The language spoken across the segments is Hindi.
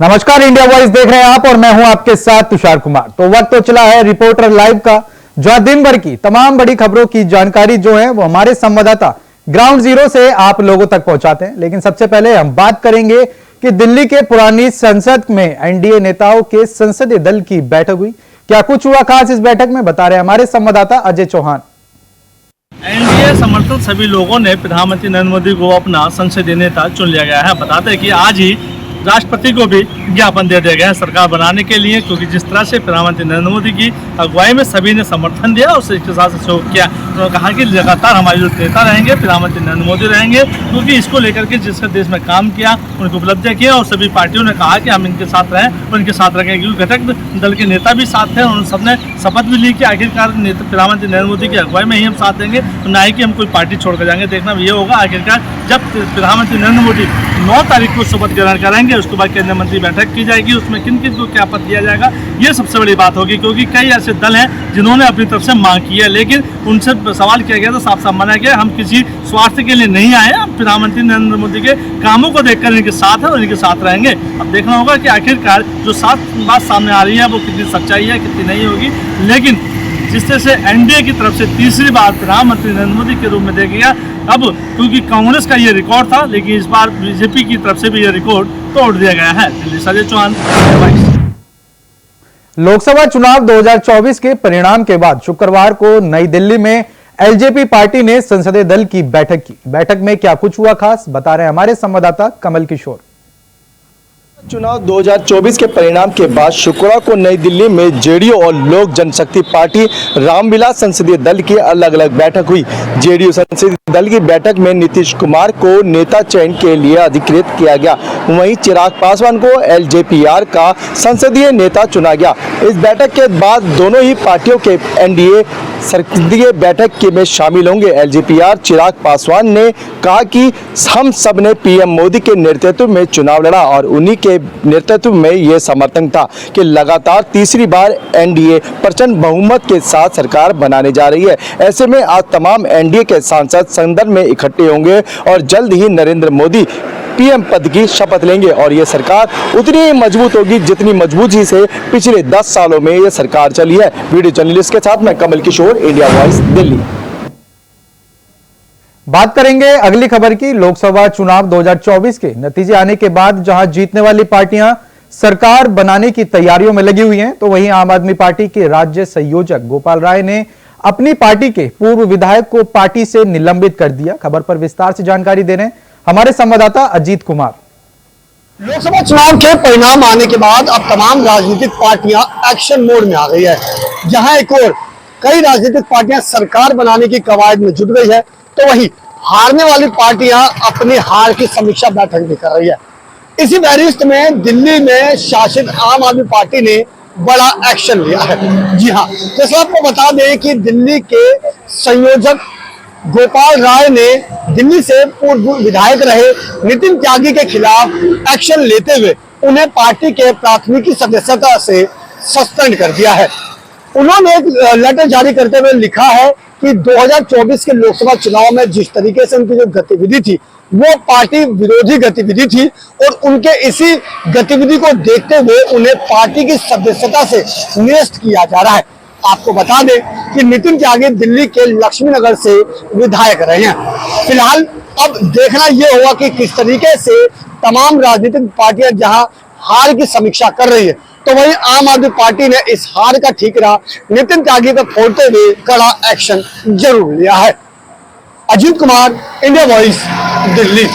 नमस्कार, इंडिया वॉइस देख रहे हैं आप और मैं हूं आपके साथ तुषार कुमार। तो वक्त तो चला है रिपोर्टर लाइव का, जहां दिन भर की तमाम बड़ी खबरों की जानकारी जो है वो हमारे संवाददाता ग्राउंड जीरो से आप लोगों तक पहुंचाते हैं। लेकिन सबसे पहले हम बात करेंगे कि दिल्ली के पुरानी संसद में एनडीए नेताओं के संसदीय दल की बैठक हुई। क्या कुछ हुआ खास इस बैठक में, बता रहे हमारे संवाददाता अजय चौहान। एनडीए समर्थक सभी लोगों ने प्रधानमंत्री नरेंद्र मोदी को अपना संसदीय नेता चुन लिया गया है। बताते हैं कि आज ही राष्ट्रपति को भी ज्ञापन दे दिया गया है सरकार बनाने के लिए, क्योंकि जिस तरह से प्रधानमंत्री नरेंद्र मोदी की अगुवाई में सभी ने समर्थन दिया और उसके साथ सहयोग किया। उन्होंने कहा कि लगातार हमारे जो नेता रहेंगे प्रधानमंत्री नरेंद्र मोदी रहेंगे, क्योंकि इसको लेकर के जिसका देश में काम किया, उनकी उपलब्धियां की और सभी पार्टियों ने कहा कि हम इनके साथ रहें, उनके साथ रहेंगे। क्योंकि घटक दल के नेता भी साथ थे, उन्होंने सबने शपथ भी ली कि आखिरकार प्रधानमंत्री नरेंद्र मोदी की अगुवाई में ही हम साथ देंगे, ना ही कि हम कोई पार्टी छोड़कर जाएंगे। देखना ये होगा आखिरकार जब प्रधानमंत्री नरेंद्र मोदी 9 तारीख को शपथ ग्रहण करेंगे, उसके बाद केंद्रीय मंत्री बैठक की जाएगी, उसमें किन किन को क्या पद दिया जाएगा ये सबसे बड़ी बात होगी। क्योंकि कई ऐसे दल हैं जिन्होंने अपनी तरफ से मांग की है, लेकिन उनसे सवाल किया गया तो साफ साफ मना किया, हम किसी स्वार्थ के लिए नहीं आए, हम प्रधानमंत्री नरेंद्र मोदी के कामों को देखकर इनके साथ है और इनके साथ रहेंगे। अब देखना होगा कि आखिरकार जो बात सामने आ रही है वो कितनी सच्चाई है, कितनी नहीं होगी। लेकिन जिस तरह से एनडीए की तरफ से तीसरी बार प्रधानमंत्री नरेंद्र मोदी के रूप में देखा गया, अब क्योंकि कांग्रेस का ये रिकॉर्ड था, लेकिन इस बार बीजेपी की तरफ से भी ये रिकॉर्ड तोड़ दिया गया है। दिल्ली से अजय चौहान। लोकसभा चुनाव 2024 के परिणाम के बाद शुक्रवार को नई दिल्ली में एलजेपी पार्टी ने संसदीय दल की बैठक की। बैठक में क्या कुछ हुआ खास, बता रहे हमारे संवाददाता कमल किशोर। चुनाव 2024 के परिणाम के बाद शुक्रवार को नई दिल्ली में जेडीयू और लोक जनशक्ति पार्टी रामविलास संसदीय दल की अलग अलग बैठक हुई। जेडीयू संसदीय दल की बैठक में नीतीश कुमार को नेता चयन के लिए अधिकृत किया गया, वहीं चिराग पासवान को एलजेपीआर का संसदीय नेता चुना गया। इस बैठक के बाद दोनों ही पार्टियों के एनडीए संसदीय बैठक के में शामिल होंगे। एलजेपीआर चिराग पासवान ने कहा कि हम सब ने पीएम मोदी के नेतृत्व में चुनाव लड़ा और उन्हीं के नेतृत्व में यह समर्थन था कि लगातार तीसरी बार एनडीए प्रचंड बहुमत के साथ सरकार बनाने जा रही है। ऐसे में आज तमाम एनडीए के सांसद सदन में इकट्ठे होंगे और जल्द ही नरेंद्र मोदी पीएम पद की शपथ लेंगे और ये सरकार उतनी ही मजबूत होगी जितनी मजबूती से पिछले 10 सालों में ये सरकार चली है। वीडियो जर्नलिस्ट के साथ मैं कमल किशोर, इंडिया वॉइस, दिल्ली। बात करेंगे अगली खबर की। लोकसभा चुनाव 2024 के नतीजे आने के बाद जहां जीतने वाली पार्टियां सरकार बनाने की तैयारियों में लगी हुई हैं, तो वहीं आम आदमी पार्टी के राज्य संयोजक गोपाल राय ने अपनी पार्टी के पूर्व विधायक को पार्टी से निलंबित कर दिया। खबर पर विस्तार से जानकारी दे रहे हैं हमारे संवाददाता अजीत कुमार। लोकसभा चुनाव के परिणाम आने के बाद अब तमाम राजनीतिक पार्टियां एक्शन मोड में आ गई है। जहां एक और कई राजनीतिक पार्टियां सरकार बनाने की कवायद में जुट गई है, तो वहीं हारने वाली पार्टियां अपनी हार की समीक्षा बैठक भी कर रही है। इसी फहरिस्त में दिल्ली में शासित आम आदमी पार्टी ने बड़ा एक्शन लिया है। जी हाँ, जैसे आपको बता दें कि दिल्ली के संयोजक गोपाल राय ने दिल्ली से पूर्व विधायक रहे नितिन त्यागी के खिलाफ एक्शन लेते हुए उन्हें पार्टी के प्राथमिकी सदस्यता से सस्पेंड कर दिया है। उन्होंने एक लेटर जारी करते हुए लिखा है कि 2024 के लोकसभा चुनाव में जिस तरीके से उनकी जो गतिविधि थी वो पार्टी विरोधी गतिविधि थी और उनके इसी गतिविधि को देखते हुए उन्हें पार्टी की सदस्यता से निरस्त किया जा रहा है। आपको बता दें कि नितिन त्यागी दिल्ली के लक्ष्मी नगर से विधायक रहे हैं। फिलहाल अब देखना यह होगा कि किस तरीके से तमाम राजनीतिक पार्टियां जहां हार की समीक्षा कर रही है, तो वहीं आम आदमी पार्टी ने इस हार का ठीकरा नितिन त्यागी पर फोड़ते हुए कड़ा एक्शन जरूर लिया है। Ajit Kumar, India voice, Delhi.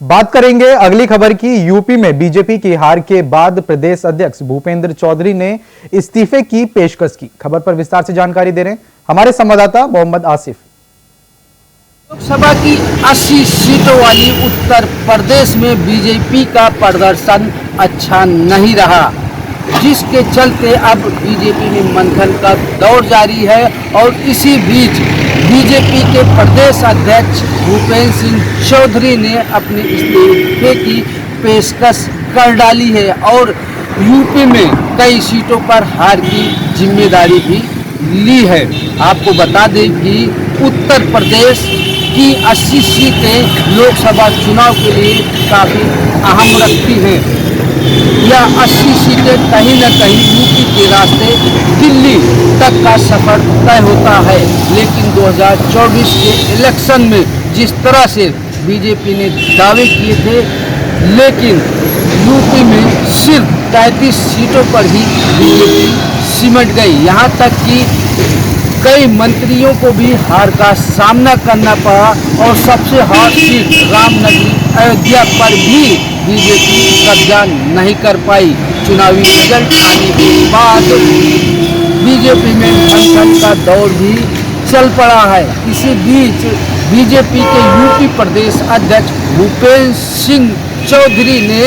बात करेंगे अगली खबर की। यूपी में बीजेपी की हार के बाद प्रदेश अध्यक्ष भूपेंद्र चौधरी ने इस्तीफे की पेशकश की। खबर पर विस्तार से जानकारी दे रहे हैं हमारे संवाददाता मोहम्मद आसिफ। लोकसभा की 80 सीटों वाली उत्तर प्रदेश में बीजेपी का प्रदर्शन अच्छा नहीं रहा, जिसके चलते अब बीजेपी में मंथन का दौर जारी है और इसी बीच बीजेपी के प्रदेश अध्यक्ष भूपेंद्र सिंह चौधरी ने अपने इस्तीफे की पेशकश कर डाली है और यूपी में कई सीटों पर हार की जिम्मेदारी भी ली है। आपको बता दें कि उत्तर प्रदेश की 80 सीटें लोकसभा चुनाव के लिए काफ़ी अहम रखती हैं। यह 80 सीटें कहीं न कहीं यूपी के रास्ते दिल्ली तक का सफर तय होता है। लेकिन 2024 के इलेक्शन में जिस तरह से बीजेपी ने दावे किए थे, लेकिन यूपी में सिर्फ 33 सीटों पर ही बीजेपी सिमट गई। यहाँ तक कि कई मंत्रियों को भी हार का सामना करना पड़ा और सबसे हॉट सीट रामनगरी अयोध्या पर भी बीजेपी कब्जा नहीं कर पाई। चुनावी रिजल्ट आने के बाद बीजेपी में मंथन का दौर भी चल पड़ा है। इसी बीच बीजेपी के यूपी प्रदेश अध्यक्ष भूपेंद्र सिंह चौधरी ने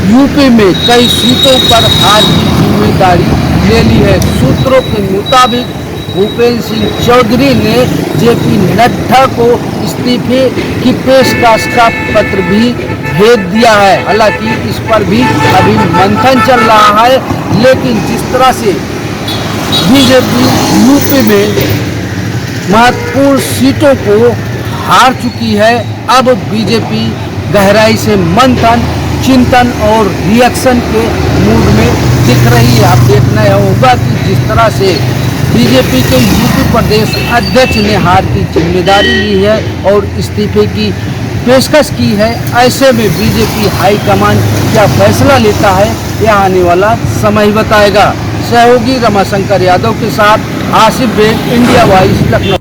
यूपी में कई सीटों पर हार की जिम्मेदारी ले ली है। सूत्रों के मुताबिक भूपेंद्र सिंह चौधरी ने जेपी नड्डा को इस्तीफे की पेशकश का पत्र भी भेज दिया है। हालांकि इस पर भी अभी मंथन चल रहा है, लेकिन जिस तरह से बीजेपी यूपी में महत्वपूर्ण सीटों को हार चुकी है, अब बीजेपी गहराई से मंथन, चिंतन और रिएक्शन के मूड में दिख रही है। आप देखना होगा कि जिस तरह से बीजेपी के यूपी प्रदेश अध्यक्ष ने हार की जिम्मेदारी ली है और इस्तीफे की पेशकश की है, ऐसे में बीजेपी हाईकमान क्या फैसला लेता है, यह आने वाला समय ही बताएगा। सहयोगी रमाशंकर यादव के साथ आसिफ बेग, इंडिया वॉइस, लखनऊ।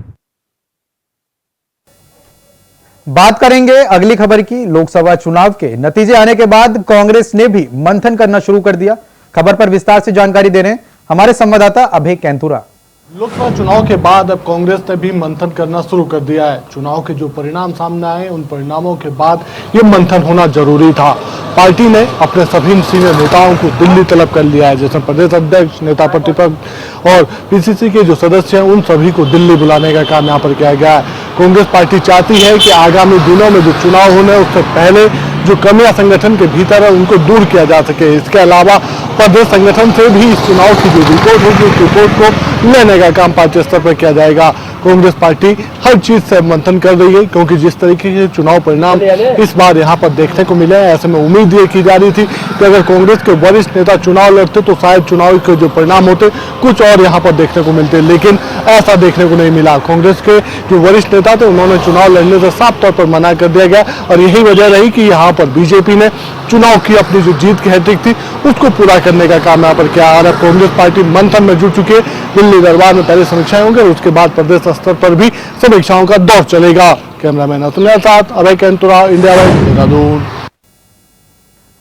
बात करेंगे अगली खबर की। लोकसभा चुनाव के नतीजे आने के बाद कांग्रेस ने भी मंथन करना शुरू कर दिया। खबर पर विस्तार से जानकारी दे रहे हैं हमारे संवाददाता अभय कैंतुरा। लोकसभा चुनाव के बाद अब कांग्रेस ने भी मंथन करना शुरू कर दिया है। चुनाव के जो परिणाम सामने आए, उन परिणामों के बाद ये मंथन होना जरूरी था। पार्टी ने अपने सभी सीनियर नेताओं को दिल्ली तलब कर लिया है, जैसे प्रदेश अध्यक्ष, नेता प्रतिपक्ष और पीसीसी के जो सदस्य हैं, उन सभी को दिल्ली बुलाने का काम यहाँ पर किया गया है। कांग्रेस पार्टी चाहती है कि आगामी दिनों में जो चुनाव होने उससे पहले जो कमियां संगठन के भीतर है उनको दूर किया जा सके। इसके अलावा प्रदेश संगठन से भी इस चुनाव की जो रिपोर्ट होगी उस रिपोर्ट को लेने का काम पार्टी स्तर पर किया जाएगा। कांग्रेस पार्टी हर चीज से मंथन कर रही है, क्योंकि जिस तरीके के चुनाव परिणाम इस बार यहाँ पर देखने को मिले हैं, ऐसे में उम्मीद ये की जा रही थी कि अगर कांग्रेस के वरिष्ठ नेता चुनाव लड़ते तो शायद चुनाव के जो परिणाम होते कुछ और यहाँ पर देखने को मिलते, लेकिन ऐसा देखने को नहीं मिला। कांग्रेस के जो वरिष्ठ नेता थे उन्होंने चुनाव लड़ने से साफ तौर पर मना कर दिया गया और यही वजह रही कि यहाँ पर बीजेपी ने चुनाव की अपनी जो जीत की हैट्रिक थी उसको पूरा करने का काम यहाँ पर किया। और अब कांग्रेस पार्टी मंथन में जुट चुकी है। दिल्ली दरबार में पहले समीक्षाएं होंगे और उसके बाद प्रदेश स्तर पर भी समीक्षाओं का दौर चलेगा। कैमरामैन अतुल के साथ अभय कैंतुरा, इंडिया वाइज, देहरादून।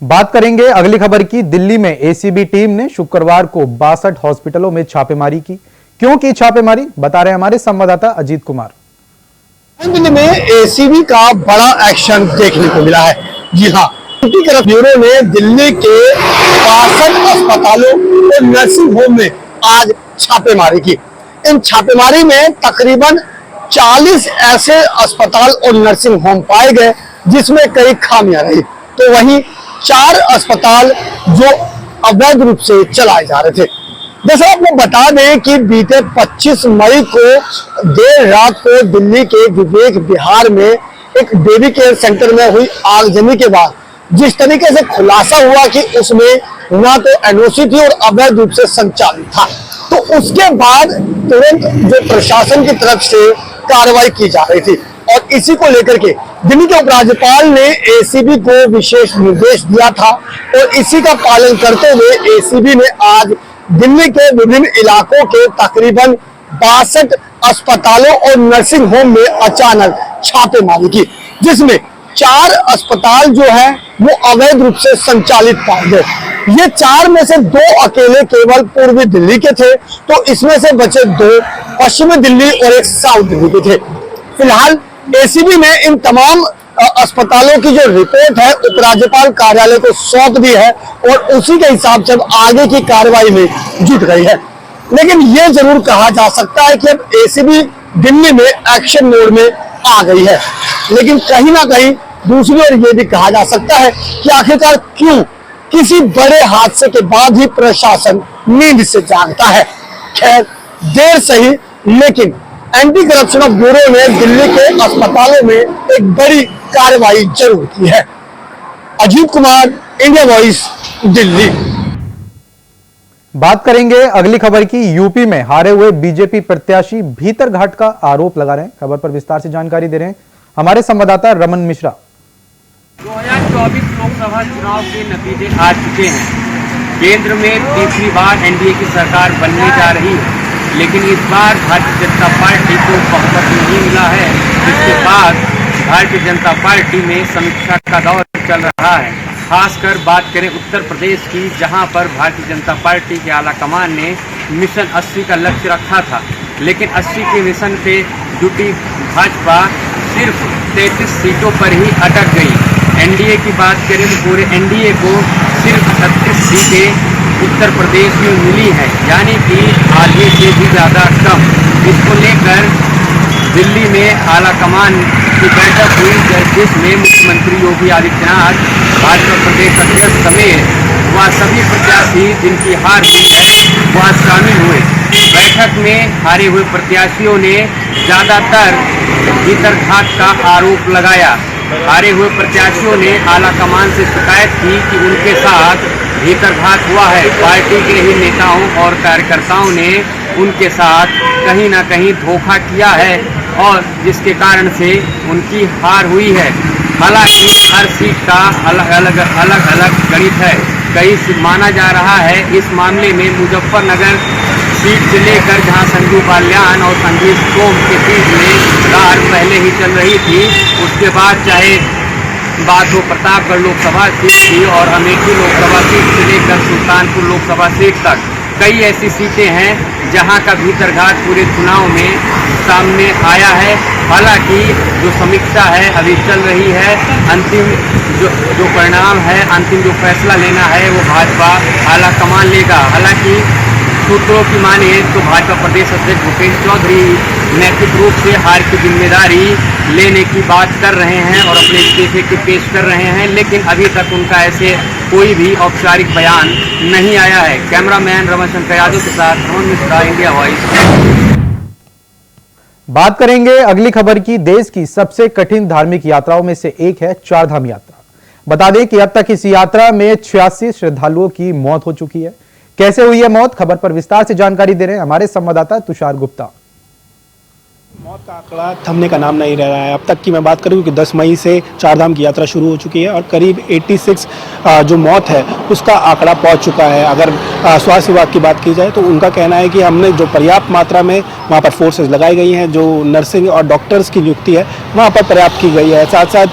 बात करेंगे अगली खबर की। दिल्ली में एसीबी टीम ने शुक्रवार को 62 हॉस्पिटलों में छापेमारी की। क्यों की छापेमारी, बता रहे हमारे संवाददाता अजीत कुमार। दिल्ली में एसीबी का बड़ा एक्शन देखने को मिला है। जी हाँ, ब्यूरो ने दिल्ली के 62 अस्पतालों और नर्सिंग होम में आज छापेमारी की। इन छापेमारी में तकरीबन 40 ऐसे अस्पताल और नर्सिंग होम पाए गए जिसमें कई खामियां रही, तो वहीं 4 अस्पताल जो अवैध रूप से चलाए जा रहे थे। जैसे आपको बता दें कि बीते 25 मई को देर रात को दिल्ली के विवेक विहार में एक बेबी केयर सेंटर में हुई आगजनी के बाद जिस तरीके से खुलासा हुआ कि उसमें ना तो एनओसी थी और अवैध रूप से संचालित था, तो उसके बाद तुरंत जो प्रशासन की तरफ से कार्रवाई की जा रही थी और इसी को लेकर के दिल्ली के उपराज्यपाल ने एसीबी को विशेष निर्देश दिया था और इसी का पालन करते हुए एसीबी ने आज दिल्ली के विभिन्न इलाकों के तकरीबन 62 अस्पतालों और नर्सिंग होम में अचानक छापेमारी की, जिसमें 4 अस्पताल जो है वो अवैध रूप से संचालित पाए गए। ये 4 में से 2 अकेले केवल पूर्वी दिल्ली के थे, तो इसमें से बचे 2 पश्चिमी दिल्ली और एक साउथ दिल्ली के थे। फिलहाल एसीबी ने इन तमाम अस्पतालों की जो रिपोर्ट है उपराज्यपाल कार्यालय को सौंप दी है और उसी के हिसाब से अब आगे की कार्रवाई में जुट गई है। लेकिन ये जरूर कहा जा सकता है कि अब एसीबी दिल्ली में एक्शन मोड में आ गई है, लेकिन कहीं ना कहीं दूसरी ओर ये भी कहा जा सकता है कि आखिरकार क्यों किसी बड़े हादसे के बाद ही प्रशासन नींद से जागता है। खैर, देर सही लेकिन एंटी करप्शन ब्यूरो ने दिल्ली के अस्पतालों में एक बड़ी कार्रवाई जरूर की है। Ajit Kumar, India voice, Delhi. बात करेंगे अगली खबर की। यूपी में हारे हुए बीजेपी प्रत्याशी भीतर घाट का आरोप लगा रहे हैं। खबर पर विस्तार से जानकारी दे रहे हैं हमारे संवाददाता रमन मिश्रा। 2024 लोकसभा चुनाव के नतीजे आ चुके हैं। केंद्र में तीसरी बार एनडीए की सरकार बनने जा रही है, लेकिन इस बार भारतीय जनता पार्टी को बहुमत नहीं मिला है। इसके बाद भारतीय जनता पार्टी में समीक्षा का दौर चल रहा है। खासकर बात करें उत्तर प्रदेश की, जहां पर भारतीय जनता पार्टी के आला कमान ने मिशन 80 का लक्ष्य रखा था, लेकिन 80 के मिशन पे जुटी भाजपा सिर्फ 33 सीटों पर ही अटक गई। एनडीए की बात करें तो पूरे एनडीए को सिर्फ 36 सीटें उत्तर प्रदेश में मिली हैं, यानी कि आधे से भी ज़्यादा कम। इसको लेकर दिल्ली में आला कमान की बैठक हुई, जिसमें मुख्यमंत्री योगी आदित्यनाथ, भाजपा प्रदेश अध्यक्ष समेत वह सभी प्रत्याशी जिनकी हार हुई है वह शामिल हुए। बैठक में हारे हुए प्रत्याशियों ने ज़्यादातर भीतरघात का आरोप लगाया। हारे हुए प्रत्याशियों ने आला कमान से शिकायत की कि उनके साथ भीतरघात हुआ है। पार्टी के ही नेताओं और कार्यकर्ताओं ने उनके साथ कहीं ना कहीं धोखा किया है और जिसके कारण से उनकी हार हुई है। हालांकि हर सीट का अलग अलग गणित है। कई माना जा रहा है इस मामले में मुजफ्फरनगर सीट से लेकर जहां संजू बालियान और संजीव सोम के बीच में कार पहले ही चल रही थी, उसके बाद चाहे बात हो प्रतापगढ़ लोकसभा सीट की और अमेठी लोकसभा सीट से लेकर सुल्तानपुर लोकसभा सीट तक कई ऐसी सीटें हैं जहां का भीतरघात पूरे चुनाव में सामने आया है। हालांकि जो समीक्षा है अभी चल रही है, अंतिम जो परिणाम है, अंतिम जो फैसला लेना है वो भाजपा आला कमान लेगा। हालांकि सूत्रों की माने तो भाजपा प्रदेश अध्यक्ष भूपेंद्र चौधरी नैतिक रूप से हार की जिम्मेदारी लेने की बात कर रहे हैं और अपने इस्तीफे की पेश कर रहे हैं, लेकिन अभी तक उनका ऐसे कोई भी औपचारिक बयान नहीं आया है। कैमरामैन रमन शंकर यादव के साथ रमन मिश्रा, इंडिया वॉइस। बात करेंगे अगली खबर की। देश की सबसे कठिन धार्मिक यात्राओं में से एक है चारधाम यात्रा। बता दें कि अब तक इस यात्रा में 86 श्रद्धालुओं की मौत हो चुकी है। कैसे हुई है मौत, खबर पर विस्तार से जानकारी दे रहे हैं हमारे संवाददाता तुषार गुप्ता। मौत का आंकड़ा थमने का नाम नहीं रह रहा है। अब तक की मैं बात करूं कि 10 मई से चारधाम की यात्रा शुरू हो चुकी है और करीब 86 जो मौत है उसका आंकड़ा पहुंच चुका है। अगर स्वास्थ्य विभाग की बात की जाए तो उनका कहना है कि हमने जो पर्याप्त मात्रा में वहां पर फोर्सेस लगाई गई हैं, जो नर्सिंग और डॉक्टर्स की नियुक्ति है वहां पर पर्याप्त की गई है। साथ साथ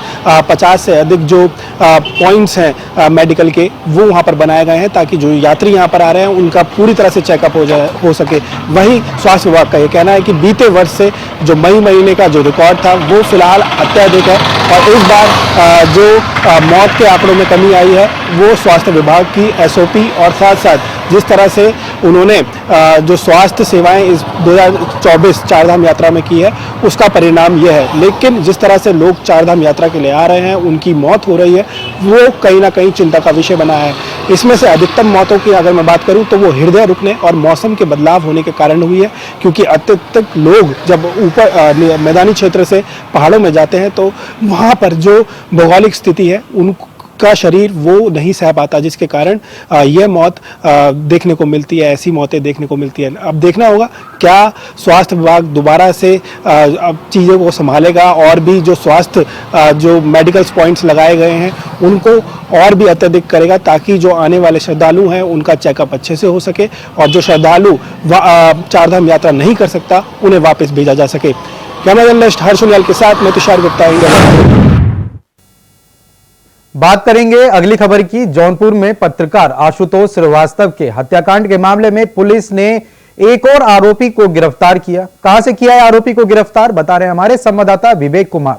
50 से अधिक जो पॉइंट्स हैं मेडिकल के वो वहाँ पर बनाए गए हैं ताकि जो यात्री यहाँ पर आ रहे हैं उनका पूरी तरह से चेकअप हो सके। वहीं स्वास्थ्य विभाग का ये कहना है कि बीते वर्ष से जो मई महीने का जो रिकॉर्ड था वो फिलहाल अत्यधिक है और इस बार जो मौत के आंकड़ों में कमी आई है वो स्वास्थ्य विभाग की एसओपी और साथ साथ जिस तरह से उन्होंने जो स्वास्थ्य सेवाएं इस 2024 चारधाम यात्रा में की है उसका परिणाम यह है। लेकिन जिस तरह से लोग चारधाम यात्रा के लिए आ रहे हैं, उनकी मौत हो रही है, वो कहीं ना कहीं चिंता का विषय बना है। इसमें से अधिकतम मौतों की अगर मैं बात करूं तो वो हृदय रुकने और मौसम के बदलाव होने के कारण हुई है, क्योंकि अत्यधिक लोग जब ऊपर मैदानी क्षेत्र से पहाड़ों में जाते हैं तो वहाँ पर जो भौगोलिक स्थिति है उनका शरीर वो नहीं सह पाता, जिसके कारण यह मौत देखने को मिलती है, ऐसी मौतें देखने को मिलती है। अब देखना होगा क्या स्वास्थ्य विभाग दोबारा से अब चीज़ों को संभालेगा और भी जो स्वास्थ्य जो मेडिकल पॉइंट्स लगाए गए हैं उनको और भी अत्यधिक करेगा ताकि जो आने वाले श्रद्धालु हैं उनका चेकअप अच्छे से हो सके और जो श्रद्धालु चारधाम यात्रा नहीं कर सकता उन्हें वापस भेजा जा सके। कैमरा जर्नलिस्ट हर्ष उनियाल के साथ मैं तुषार गुप्ता, इंडिया। बात करेंगे अगली खबर की। जौनपुर में पत्रकार आशुतोष श्रीवास्तव के हत्याकांड के मामले में पुलिस ने एक और आरोपी को गिरफ्तार किया। कहां से किया है आरोपी को गिरफ्तार, बता रहे हैं हमारे संवाददाता विवेक कुमार।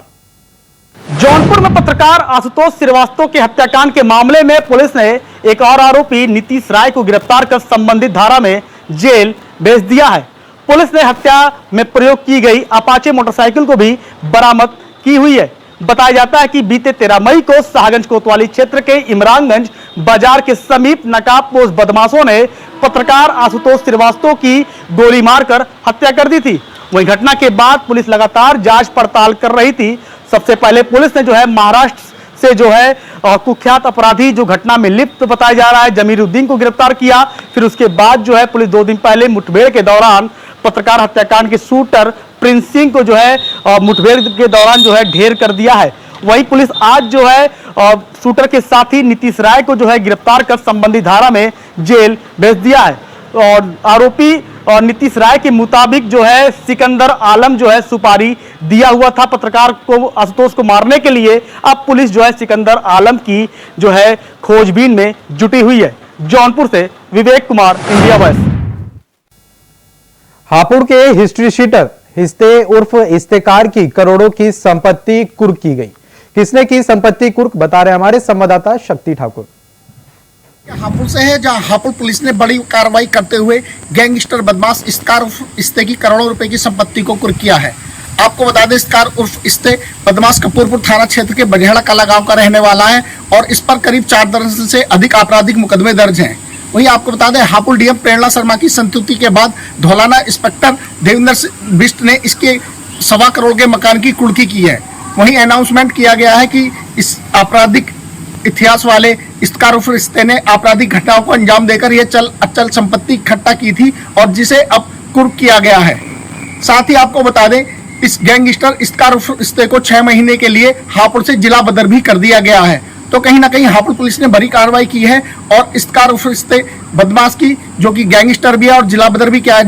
जौनपुर में पत्रकार आशुतोष श्रीवास्तव के हत्याकांड के मामले में पुलिस ने एक और आरोपी नीतीश राय को गिरफ्तार कर संबंधित धारा में जेल भेज दिया है। पुलिस ने हत्या में प्रयोग की गई अपाचे मोटरसाइकिल को भी बरामद की हुई है। बताया जाता है कि बीते 13 मई को शाहगंज कोतवाली क्षेत्र के इमरानगंज बाजार के समीप नकाबपोश बदमाशों ने पत्रकार आशुतोष श्रीवास्तव की गोली मारकर हत्या कर दी थी वहीं घटना के बाद पुलिस लगातार जांच पड़ताल कर रही थी। सबसे पहले पुलिस ने जो है महाराष्ट्र से जो है कुख्यात अपराधी जो घटना में लिप्त बताया जा रहा है जमीरुद्दीन को गिरफ्तार किया। फिर उसके बाद जो है पुलिस 2 दिन पहले मुठभेड़ के दौरान पत्रकार हत्याकांड के शूटर प्रिंस सिंह को जो है मुठभेड़ के दौरान जो है ढेर कर दिया है। वहीं पुलिस आज जो है शूटर के साथी नीतीश राय को जो है गिरफ्तार कर संबंधित धारा में जेल भेज दिया है। और आरोपी नीतीश राय के मुताबिक जो है सिकंदर आलम जो है सुपारी दिया हुआ था पत्रकार को आशुतोष को मारने के लिए। अब पुलिस जो है सिकंदर आलम की जो है खोजबीन में जुटी हुई है। जौनपुर से विवेक कुमार, इंडिया वॉइस। हापुड़ के हिस्ट्री शीटर हिस्ते उर्फ इस्तेकार की करोड़ों की संपत्ति कुर्क की गई। किसने की संपत्ति कुर्क, बता रहे हमारे संवाददाता शक्ति ठाकुर। हापुड़ से है, जहां हापुड़ पुलिस ने बड़ी कार्रवाई करते हुए गैंगस्टर बदमाश इस्तेकार उर्फ इस्ते की करोड़ों रुपए की संपत्ति को कुर्क किया है। आपको बता दें, इस्तेकार उर्फ इस्ते बदमाश कपूरपुर थाना क्षेत्र के बजहड़ा कला गांव का रहने वाला है और इस पर करीब 4 दर्जन से अधिक आपराधिक मुकदमे दर्ज हैं। वहीं आपको बता दें, हापुड़ डीएम प्रेरणा शर्मा की संतुष्टि के बाद धौलाना इंस्पेक्टर देवेंद्र बिष्ट ने इसके 1.25 करोड़ के मकान की कुर्की की है। वहीं अनाउंसमेंट किया गया है कि इस आपराधिक इतिहास वाले इस्तेकार उर्फ इस्ते ने आपराधिक घटनाओं को अंजाम देकर यह अचल संपत्ति इकट्ठा की थी और जिसे अब कुर्क किया गया है। साथ ही आपको बता दें, इस गैंगस्टर इस्तेकार उर्फ इस्ते को 6 महीने के लिए हापुड़ से जिला बदर भी कर दिया गया है। तो कहीं ना कहीं हापुड़ पुलिस ने बड़ी कार्रवाई की है और इस्तेकार उर्फ इस्ते बदमाश की, जो कि गैंगस्टर भी है और जिला बदर भी किया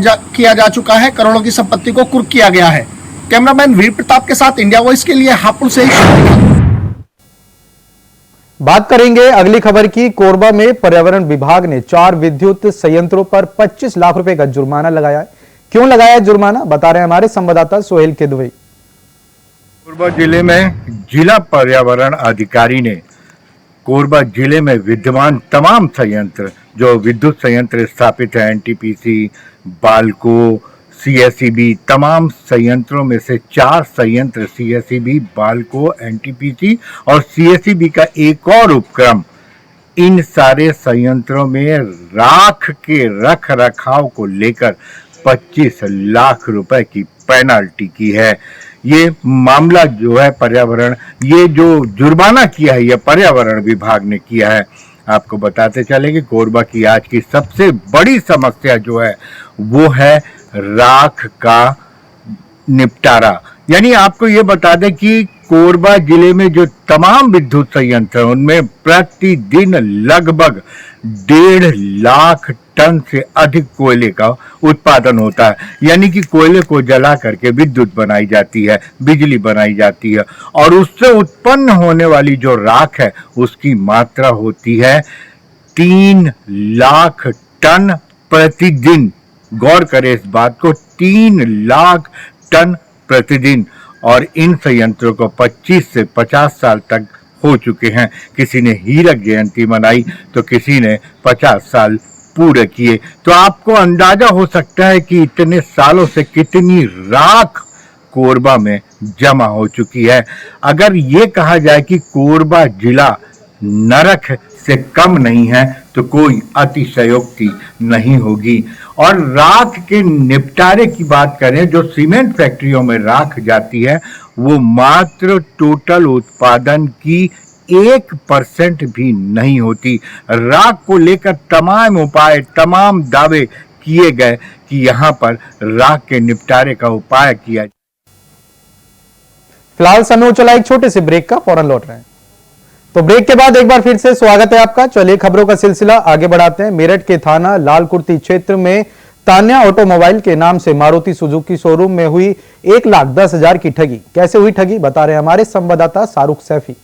जा चुका है, करोड़ों की संपत्ति को कुर्क किया गया है। कैमरामैन वीर प्रताप के साथ इंडिया वॉइस के लिए हापुड़ से ही। बात करेंगे अगली खबर की। कोरबा में पर्यावरण विभाग ने 4 विद्युत संयंत्रों पर 25 लाख रुपए का जुर्माना लगाया है। क्यों लगाया जुर्माना, बता रहे हैं हमारे संवाददाता सोहेल किदवई। कोरबा जिले में जिला पर्यावरण अधिकारी ने कोरबा जिले में विद्यमान तमाम संयंत्र, जो विद्युत संयंत्र स्थापित है, एनटीपीसी, बाल्को, सीएसईबी, तमाम संयंत्रों में से 4 संयंत्र सीएसईबी, बाल्को, एनटीपीसी और सीएसईबी का एक और उपक्रम, इन सारे संयंत्रों में राख के रख रखाव को लेकर 25 लाख रुपए की पेनल्टी की है। ये मामला जो है पर्यावरण, ये जो जुर्माना किया है, ये पर्यावरण विभाग ने किया है। आपको बताते चले कि कोरबा की आज की सबसे बड़ी समस्या जो है वो है राख का निपटारा। यानी आपको ये बता दें कि कोरबा जिले में जो तमाम विद्युत संयंत्र हैं उनमें प्रतिदिन लगभग 1.5 लाख टन से अधिक कोयले का उत्पादन होता है। यानी कि कोयले को जला करके विद्युत बनाई जाती है, बिजली बनाई जाती है और उससे उत्पन्न होने वाली जो राख है उसकी मात्रा होती है 3 लाख टन प्रतिदिन। गौर करें इस बात को, 3 लाख टन प्रतिदिन। और इन संयंत्रों को 25 से 50 साल तक हो चुके हैं। किसी ने हीरक जयंती मनाई तो किसी ने 50 साल पूरे किए। तो आपको अंदाजा हो सकता है कि इतने सालों से कितनी राख कोरबा में जमा हो चुकी है। अगर ये कहा जाए कि कोरबा जिला नरक से कम नहीं है तो कोई अतिशयोक्ति नहीं होगी। और राख के निपटारे की बात करें, जो सीमेंट फैक्ट्रियों में राख जाती है वो मात्र टोटल उत्पादन की 1% भी नहीं होती। राख को लेकर तमाम उपाय, तमाम दावे किए गए कि यहाँ पर राख के निपटारे का उपाय किया। फिलहाल समय हो चला एक छोटे से ब्रेक का, फौरन लौट रहे हैं। तो ब्रेक के बाद एक बार फिर से स्वागत है आपका। चलिए खबरों का सिलसिला आगे बढ़ाते हैं। मेरठ के थाना लालकुर्ती क्षेत्र में तान्या ऑटोमोबाइल के नाम से मारुति सुजुकी शोरूम में हुई 1,10,000 की ठगी। कैसे हुई ठगी, बता रहे हैं हमारे संवाददाता शाहरुख सैफी।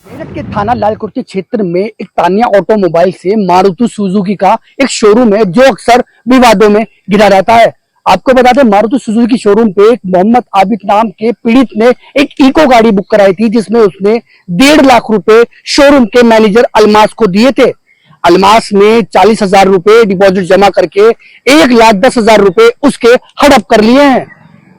मेरठ के थाना लालकुर्ती क्षेत्र में एक तान्या ऑटोमोबाइल से मारुति सुजुकी का एक शोरूम है जो अक्सर विवादों में घिरा रहता है। आपको बता दें, मारुति सुजुकी की शोरूम पे एक मोहम्मद आबिद नाम के पीड़ित ने एक इको गाड़ी बुक कराई थी जिसमें उसने 1.5 लाख रुपए शोरूम के मैनेजर अलमास को दिए थे। अलमास ने 40,000 रुपए डिपॉजिट जमा करके 1,10,000 रुपए उसके हड़प कर लिए हैं।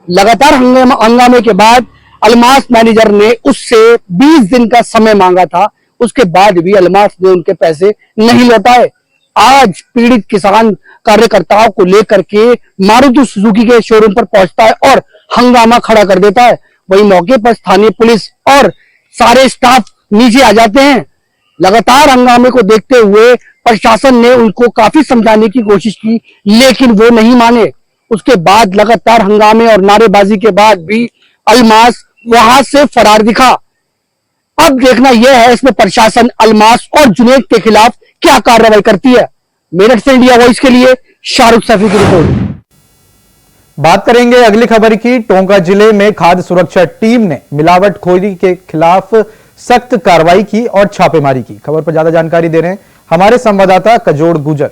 लगातार हंगामे के बाद अलमास मैनेजर ने उससे 20 दिन का समय मांगा था, उसके बाद भी अलमास ने उनके पैसे नहीं लौटाए। आज पीड़ित किसान कार्यकर्ताओं को लेकर के मारुति सुजुकी के शोरूम पर पहुंचता है और हंगामा खड़ा कर देता है। वही मौके पर स्थानीय पुलिस और सारे स्टाफ नीचे आ जाते हैं। लगातार हंगामे को देखते हुए प्रशासन ने उनको काफी समझाने की कोशिश की, लेकिन वो नहीं माने। उसके बाद लगातार हंगामे और नारेबाजी के बाद भी अलमास वहां से फरार दिखा। अब देखना यह है इसमें प्रशासन अलमास और जुनैद के खिलाफ क्या कार्रवाई करती है। मेरठ से इंडिया वॉइस के लिए शाहरुख सफी की रिपोर्ट। बात करेंगे अगली खबर की। टोंका जिले में खाद्य सुरक्षा टीम ने मिलावटखोरी के खिलाफ सख्त कार्रवाई की और छापेमारी की। खबर पर ज्यादा जानकारी दे रहे हैं हमारे संवाददाता कजोड़ गुजर।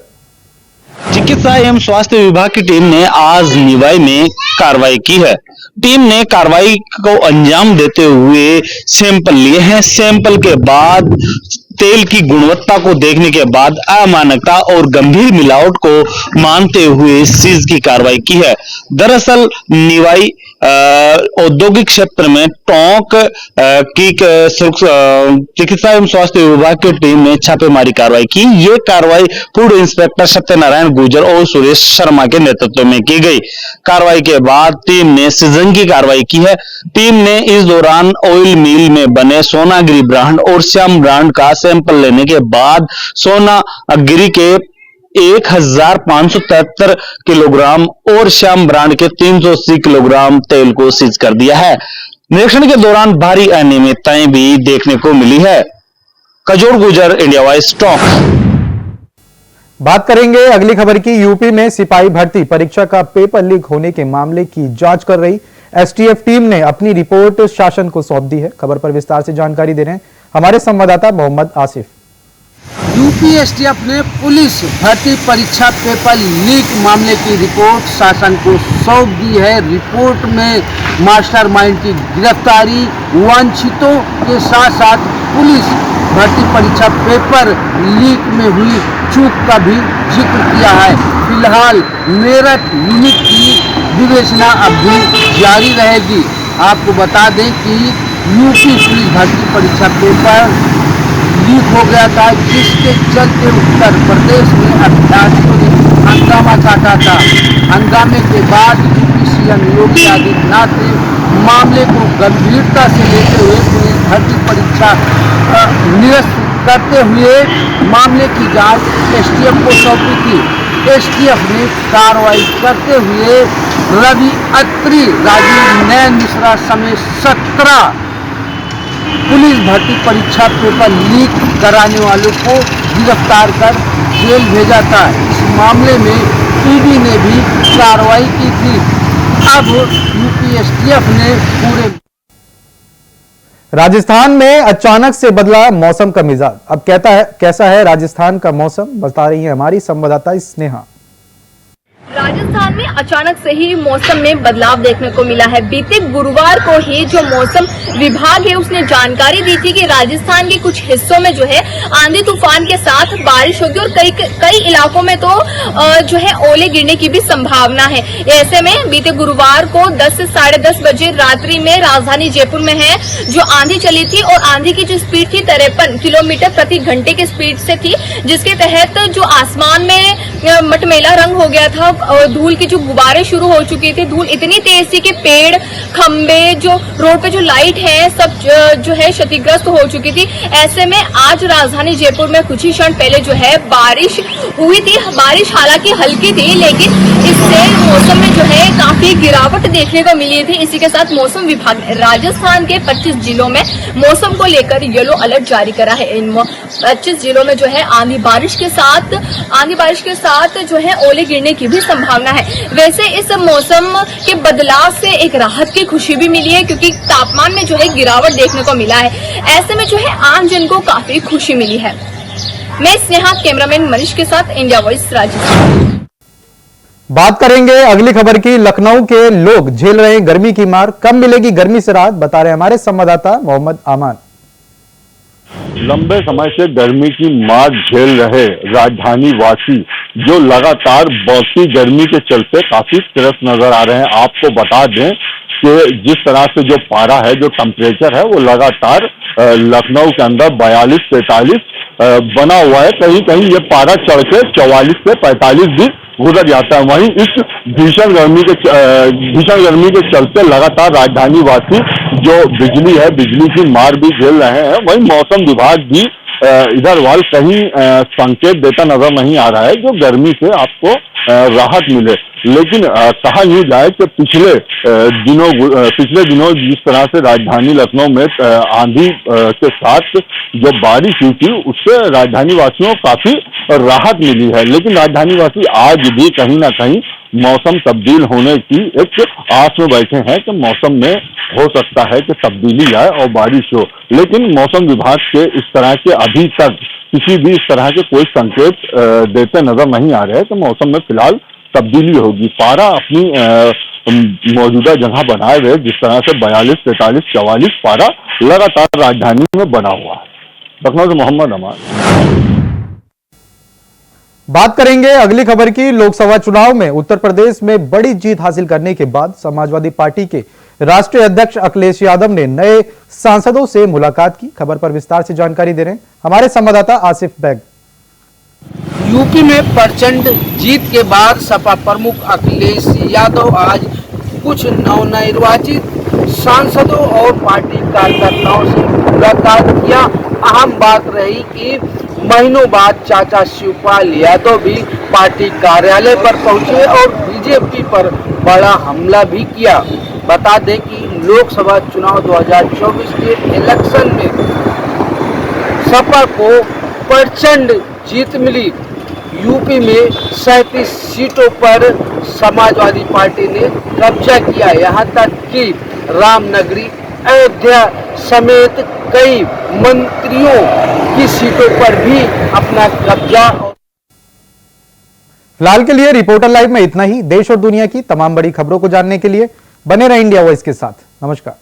चिकित्सा एवं स्वास्थ्य विभाग की टीम ने आज निवाई में कार्रवाई की है। टीम ने कार्रवाई को अंजाम देते हुए सैंपल लिए हैं। सैंपल के बाद तेल की गुणवत्ता को देखने के बाद अमानकता और गंभीर मिलावट को मानते हुए सीज की कार्रवाई की है। दरअसल निवाई औद्योगिक क्षेत्र में टोंक की चिकित्सा एवं स्वास्थ्य विभाग की टीम ने छापेमारी कार्रवाई की। ये कार्रवाई फूड इंस्पेक्टर सत्यनारायण गुर्जर और सुरेश शर्मा के नेतृत्व में की गई। कार्रवाई के बाद टीम ने सीजन की कार्रवाई की है। टीम ने इस दौरान ऑयल मिल में बने सोनागिरी ब्रांड और श्याम ब्रांड का सैंपल लेने के बाद सोनागिरी के 1573 किलोग्राम और श्याम ब्रांड के 380 किलोग्राम तेल को सीज कर दिया है। निरीक्षण के दौरान भारी अनियमितताएं भी देखने को मिली है। कजोड़ गुजर, इंडिया वॉइस, टोंक। बात करेंगे अगली खबर की। यूपी में सिपाही भर्ती परीक्षा का पेपर लीक होने के मामले की जांच कर रही एसटीएफ टीम ने अपनी रिपोर्ट शासन को सौंप दी है। खबर पर विस्तार से जानकारी दे रहे हैं हमारे संवाददाता मोहम्मद आसिफ। यूपी एसटीएफ ने पुलिस भर्ती परीक्षा पेपर लीक मामले की रिपोर्ट शासन को सौंप दी है। रिपोर्ट में मास्टरमाइंड की गिरफ्तारी, वांछितों के साथ साथ पुलिस भर्ती परीक्षा पेपर लीक में हुई चूक का भी जिक्र किया है। फिलहाल मेरठ यूनिट की विवेचना अब भी जारी रहेगी। आपको बता दें कि यूपी पुलिस भर्ती परीक्षा पेपर लीक हो गया था, जिसके चलते उत्तर प्रदेश में अभ्यर्थियों ने हंगामा काटा था। हंगामे के बाद यूपी सीएम योगी आदित्यनाथ ने मामले को गंभीरता से लेते हुए पुलिस भर्ती परीक्षा निरस्त करते हुए मामले की जांच एसटीएफ को सौंपी थी। एसटीएफ ने कार्रवाई करते हुए रवि अत्री, राजीव नयन मिश्रा समेत 17 पुलिस भर्ती परीक्षा पेपर लीक कराने वालों को गिरफ्तार कर जेल भेजा था। इस मामले में ईडी ने भी कार्रवाई की थी। अब यूपी एसटीएफ ने पूरे राजस्थान में अचानक से बदला मौसम का मिजाज। अब कैसा है राजस्थान का मौसम, बता रही है हमारी संवाददाता स्नेहा। राजस्थान में अचानक से ही मौसम में बदलाव देखने को मिला है। बीते गुरुवार को ही जो मौसम विभाग है उसने जानकारी दी थी कि राजस्थान के कुछ हिस्सों में जो है आंधी तूफान के साथ बारिश होगी और कई इलाकों में तो जो है ओले गिरने की भी संभावना है। ऐसे में बीते गुरुवार को 10 से 10:30 बजे रात्रि में राजधानी जयपुर में है जो आंधी चली थी और आंधी की जो स्पीड थी 53 किलोमीटर प्रति घंटे की स्पीड से थी, जिसके तहत जो आसमान में मटमैला रंग हो गया था और धूल की जो गुब्बारे शुरू हो चुकी थी। धूल इतनी तेज थी कि पेड़, खंबे, जो रोड पे जो लाइट है सब जो है क्षतिग्रस्त हो चुकी थी। ऐसे में आज राजधानी जयपुर में कुछ ही क्षण पहले जो है बारिश हुई थी। बारिश हालांकि हल्की थी, लेकिन इससे मौसम में जो है काफी गिरावट देखने को मिली थी। इसी के साथ मौसम विभाग ने राजस्थान के 25 जिलों में मौसम को लेकर येलो अलर्ट जारी करा है। इन 25 जिलों में जो है आंधी बारिश के साथ जो है ओले गिरने की भी संभावना है। वैसे इस मौसम के बदलाव से एक राहत की खुशी भी मिली है, क्योंकि तापमान में जो है गिरावट देखने को मिला है। ऐसे में जो है आम जन को काफी खुशी मिली है। मैं स्नेहा, कैमरामैन मनीष के साथ, इंडिया वॉइस, राजस्थान। बात करेंगे अगली खबर की। लखनऊ के लोग झेल रहे हैं गर्मी की मार। कब मिलेगी गर्मी से राहत, बता रहे हमारे संवाददाता मोहम्मद आमान। लंबे समय से गर्मी की मार झेल रहे राजधानी वासी जो लगातार बढ़ती गर्मी के चलते काफी त्रस्त नजर आ रहे हैं। आपको बता दें कि जिस तरह से जो पारा है, जो टेम्परेचर है, वो लगातार लखनऊ के अंदर 42, 43 बना हुआ है। कहीं कहीं ये पारा चढ़ के 44 से 45 भी गुजर जाता है। वहीं इस भीषण गर्मी के चलते लगातार राजधानी वासी जो बिजली की मार भी झेल रहे हैं। वहीं मौसम विभाग भी इधर वाल कहीं संकेत देता नजर नहीं आ रहा है जो गर्मी से आपको राहत मिले। लेकिन कहा यूं जाए कि पिछले दिनों जिस तरह से राजधानी लखनऊ में आंधी के साथ जो बारिश हुई थी उससे राजधानी वासियों को काफी राहत मिली है। लेकिन राजधानी वासी आज भी कहीं ना कहीं मौसम तब्दील होने की एक आस में बैठे हैं कि मौसम में हो सकता है कि तब्दीली आए और बारिश हो। लेकिन मौसम विभाग के इस तरह के अभी तक किसी भी इस तरह के कोई संकेत देते नजर नहीं आ रहे हैं कि मौसम में फिलहाल तब्दीली होगी। पारा अपनी मौजूदा जगह बनाए हुए जिस तरह से 42, 43, 44 पारा लगातार राजधानी में बना हुआ है। लखनऊ से मोहम्मद अमान। बात करेंगे अगली खबर की। लोकसभा चुनाव में उत्तर प्रदेश में बड़ी जीत हासिल करने के बाद समाजवादी पार्टी के राष्ट्रीय अध्यक्ष अखिलेश यादव ने नए सांसदों से मुलाकात की। खबर पर विस्तार से जानकारी दे रहे हैं हमारे संवाददाता आसिफ बैग। यूपी में प्रचंड जीत के बाद सपा प्रमुख अखिलेश यादव आज कुछ नवनिर्वाचित सांसदों और पार्टी कार्यकर्ताओं से मुलाकात किया। अहम बात रही कि महीनों बाद चाचा शिवपाल यादव भी पार्टी कार्यालय पर पहुंचे और बीजेपी पर बड़ा हमला भी किया। बता दें कि लोकसभा चुनाव 2024 के इलेक्शन में सपा को प्रचंड जीत मिली। यूपी में 37 सीटों पर समाजवादी पार्टी ने कब्जा किया। यहां तक कि रामनगरी, अयोध्या समेत कई मंत्रियों की सीटों पर भी अपना कब्जा। फिलहाल के लिए रिपोर्टर लाइव में इतना ही। देश और दुनिया की तमाम बड़ी खबरों को जानने के लिए बने रहे इंडिया वॉइस के साथ। नमस्कार।